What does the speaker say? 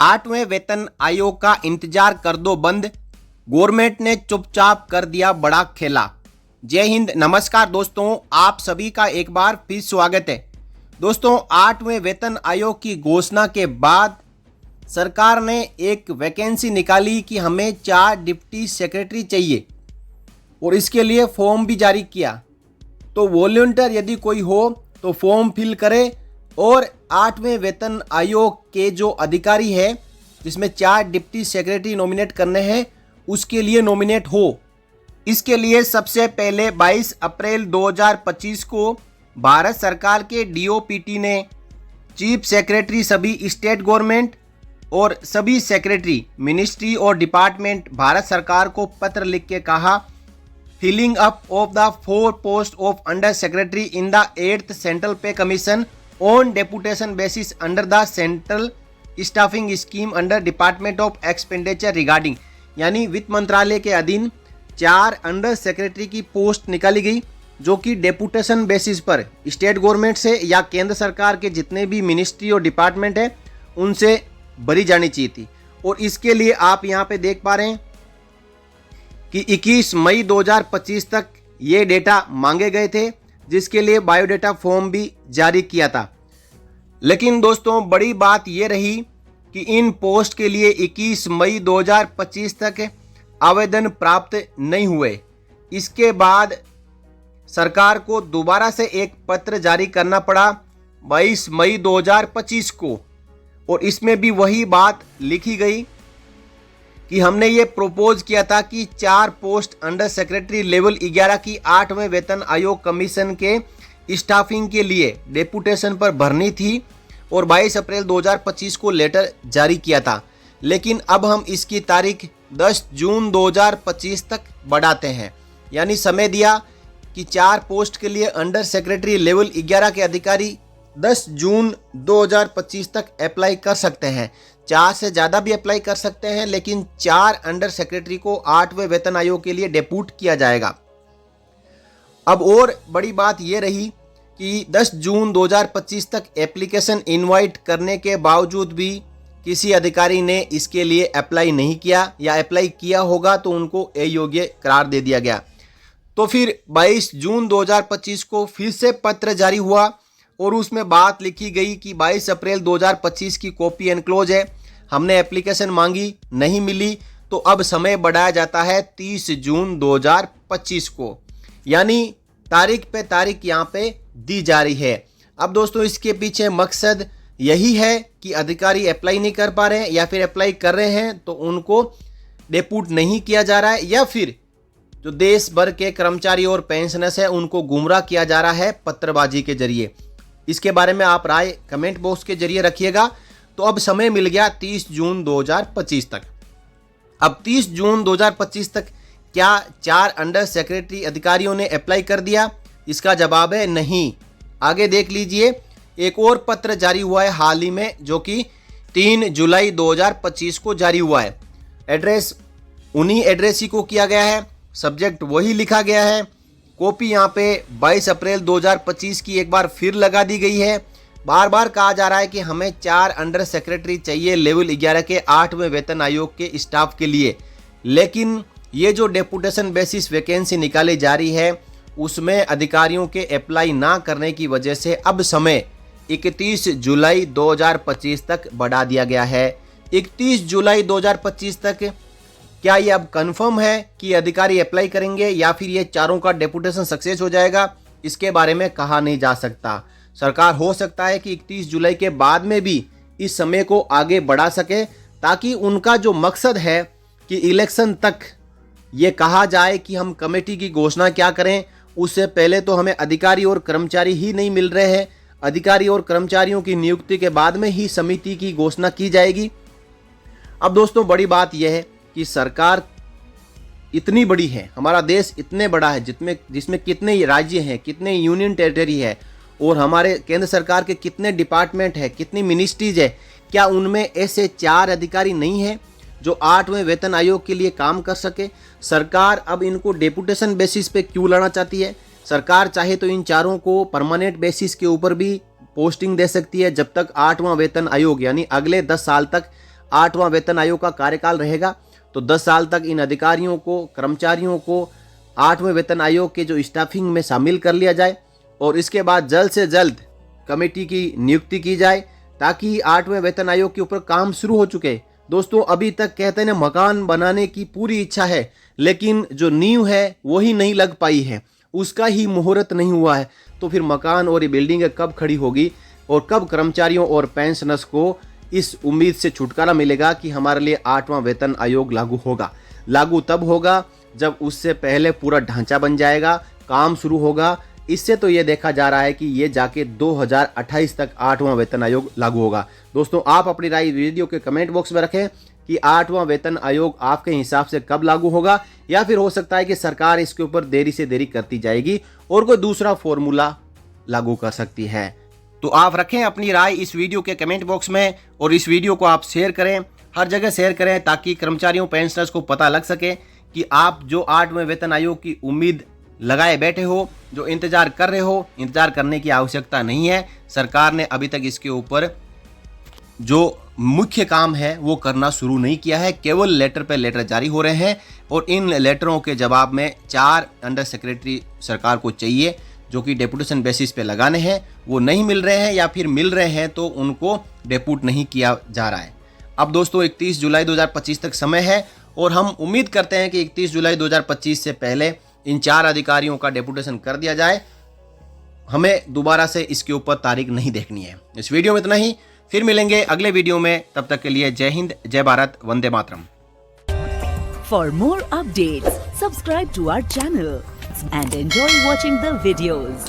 8वें वेतन आयोग का इंतजार कर दो बंद, गवर्नमेंट ने चुपचाप कर दिया बड़ा खेला। जय हिंद, नमस्कार दोस्तों, आप सभी का एक बार फिर स्वागत है। दोस्तों, 8वें वेतन आयोग की घोषणा के बाद सरकार ने एक वैकेंसी निकाली कि हमें 4 डिप्टी सेक्रेटरी चाहिए और इसके लिए फॉर्म भी जारी किया। तो वॉलंटियर यदि कोई हो तो फॉर्म फिल करे और 8वें वेतन आयोग के जो अधिकारी है जिसमें 4 डिप्टी सेक्रेटरी नॉमिनेट करने हैं उसके लिए नॉमिनेट हो। इसके लिए सबसे पहले 22 अप्रैल 2025 को भारत सरकार के डीओपीटी ने चीफ सेक्रेटरी सभी स्टेट गवर्नमेंट और सभी सेक्रेटरी मिनिस्ट्री और डिपार्टमेंट भारत सरकार को पत्र लिख के कहा, filling up of the 4 post of under secretary in the 8th central pay commission on deputation basis under the central staffing scheme under department of expenditure regarding, यानी वित्त मंत्रालय के अधीन 4 अंडर सेक्रेटरी की पोस्ट निकाली गई जो कि डेपुटेशन बेसिस पर स्टेट गवर्नमेंट से या केंद्र सरकार के जितने भी मिनिस्ट्री और डिपार्टमेंट है उनसे भरी जानी चाहिए थी। और इसके लिए आप यहाँ पे देख पा रहे हैं कि 21 मई 2025 तक ये डेटा मांगे गए थे, जिसके लिए बायोडेटा फॉर्म भी जारी किया था। लेकिन दोस्तों, बड़ी बात ये रही कि इन पोस्ट के लिए 21 मई 2025 तक आवेदन प्राप्त नहीं हुए। इसके बाद सरकार को दोबारा से एक पत्र जारी करना पड़ा 22 मई 2025 को, और इसमें भी वही बात लिखी गई कि हमने ये प्रपोज किया था कि 4 पोस्ट अंडर सेक्रेटरी लेवल 11 की 8वें वेतन आयोग कमीशन के स्टाफिंग के लिए डेपुटेशन पर भरनी थी और 22 अप्रैल 2025 को लेटर जारी किया था। लेकिन अब हम इसकी तारीख 10 जून 2025 तक बढ़ाते हैं, यानी समय दिया कि 4 पोस्ट के लिए अंडर सेक्रेटरी लेवल 11 के अधिकारी 10 जून 2025 तक अप्लाई कर सकते हैं। 4 से ज़्यादा भी अप्लाई कर सकते हैं, लेकिन 4 अंडर सेक्रेटरी को 8वें वेतन आयोग के लिए डेप्यूट किया जाएगा। अब और बड़ी बात यह रही कि 10 जून 2025 तक एप्लीकेशन इनवाइट करने के बावजूद भी किसी अधिकारी ने इसके लिए अप्लाई नहीं किया, या अप्लाई किया होगा तो उनको अयोग्य करार दे दिया गया। तो फिर 22 जून 2025 को फिर से पत्र जारी हुआ और उसमें बात लिखी गई कि 22 अप्रैल 2025 की कॉपी एनक्लोज है, हमने एप्लीकेशन मांगी, नहीं मिली, तो अब समय बढ़ाया जाता है 30 जून 2025 को, यानी तारीख पे तारीख यहाँ पे दी जा रही है। अब दोस्तों, इसके पीछे मकसद यही है कि अधिकारी अप्लाई नहीं कर पा रहे हैं, या फिर अप्लाई कर रहे हैं तो उनको डेप्यूट नहीं किया जा रहा है, या फिर जो देश भर के कर्मचारी और पेंशनर्स है उनको गुमराह किया जा रहा है पत्रबाजी के जरिए। इसके बारे में आप राय कमेंट बॉक्स के जरिए रखिएगा। तो अब समय मिल गया 30 जून 2025 तक। अब 30 जून 2025 तक क्या 4 अंडर सेक्रेटरी अधिकारियों ने अप्लाई कर दिया? इसका जवाब है नहीं। आगे देख लीजिए, एक और पत्र जारी हुआ है हाल ही में, जो कि 3 जुलाई 2025 को जारी हुआ है। एड्रेस उन्हीं एड्रेस ही को किया गया है, सब्जेक्ट वही लिखा गया है। कॉपी यहाँ पे 22 अप्रैल 2025 की एक बार फिर लगा दी गई है। बार बार कहा जा रहा है कि हमें 4 अंडर सेक्रेटरी चाहिए लेवल 11 के 8वें वेतन आयोग के स्टाफ के लिए। लेकिन ये जो डेपुटेशन बेसिस वैकेंसी निकाली जा रही है उसमें अधिकारियों के अप्लाई ना करने की वजह से अब समय 31 जुलाई 2025 तक बढ़ा दिया गया है। 31 जुलाई 2025 तक क्या ये अब कंफर्म है कि अधिकारी अप्लाई करेंगे या फिर ये चारों का डेपुटेशन सक्सेस हो जाएगा? इसके बारे में कहा नहीं जा सकता। सरकार हो सकता है कि 31 जुलाई के बाद में भी इस समय को आगे बढ़ा सके, ताकि उनका जो मकसद है कि इलेक्शन तक ये कहा जाए कि हम कमेटी की घोषणा क्या करें, उससे पहले तो हमें अधिकारी और कर्मचारी ही नहीं मिल रहे हैं। अधिकारी और कर्मचारियों की नियुक्ति के बाद में ही समिति की घोषणा की जाएगी। अब दोस्तों, बड़ी बात यह है कि सरकार इतनी बड़ी है, हमारा देश इतने बड़ा है जिसमें कितने राज्य हैं, कितने यूनियन टेरिटरी है, और हमारे केंद्र सरकार के कितने डिपार्टमेंट है, कितनी मिनिस्ट्रीज है। क्या उनमें ऐसे 4 अधिकारी नहीं हैं जो 8वें वेतन आयोग के लिए काम कर सके? सरकार अब इनको डेपुटेशन बेसिस पे क्यों लाना चाहती है? सरकार चाहे तो इन चारों को परमानेंट बेसिस के ऊपर भी पोस्टिंग दे सकती है, जब तक 8वां वेतन आयोग यानी अगले 10 साल तक 8वां वेतन आयोग का कार्यकाल रहेगा, तो 10 साल तक इन अधिकारियों को, कर्मचारियों को 8वें वेतन आयोग के जो स्टाफिंग में शामिल कर लिया जाए और इसके बाद जल्द से जल्द कमेटी की नियुक्ति की जाए ताकि 8वें वेतन आयोग के ऊपर काम शुरू हो चुके। दोस्तों, अभी तक कहते हैं मकान बनाने की पूरी इच्छा है, लेकिन जो नींव है वही नहीं लग पाई है, उसका ही मुहूर्त नहीं हुआ है। तो फिर मकान और ये बिल्डिंग कब खड़ी होगी और कब कर्मचारियों और पेंशनर्स को इस उम्मीद से छुटकारा मिलेगा कि हमारे लिए 8वां वेतन आयोग लागू होगा। लागू तब होगा जब उससे पहले पूरा ढांचा बन जाएगा, काम शुरू होगा। इससे तो ये देखा जा रहा है कि ये जाके 2028 तक 8वां वेतन आयोग लागू होगा। दोस्तों, आप अपनी राय वीडियो के कमेंट बॉक्स में रखें कि 8वां वेतन आयोग आपके हिसाब से कब लागू होगा, या फिर हो सकता है कि सरकार इसके ऊपर देरी से देरी करती जाएगी और कोई दूसरा फॉर्मूला लागू कर सकती है। तो आप रखें अपनी राय इस वीडियो के कमेंट बॉक्स में और इस वीडियो को आप शेयर करें, हर जगह शेयर करें ताकि कर्मचारियों पेंशनर्स को पता लग सके कि आप जो 8वें वेतन आयोग की उम्मीद लगाए बैठे हो, जो इंतजार कर रहे हो, इंतजार करने की आवश्यकता नहीं है। सरकार ने अभी तक इसके ऊपर जो मुख्य काम है वो करना शुरू नहीं किया है, केवल लेटर पे लेटर जारी हो रहे हैं और इन लेटरों के जवाब में 4 अंडर सेक्रेटरी सरकार को चाहिए जो कि डेपुटेशन बेसिस पे लगाने हैं। वो नहीं मिल रहे हैं या फिर मिल रहे हैं तो उनको डेपुट नहीं किया जा रहा है। अब दोस्तों 31 जुलाई 2025 तक समय है और हम उम्मीद करते हैं कि 31 जुलाई 2025 से पहले इन 4 अधिकारियों का डेपुटेशन कर दिया जाए। हमें दोबारा से इसके ऊपर तारीख नहीं देखनी है। इस वीडियो में इतना ही, फिर मिलेंगे अगले वीडियो में। तब तक के लिए जय हिंद, जय Bharat, Vande Mataram. For more updates subscribe to our channel and enjoy watching the videos.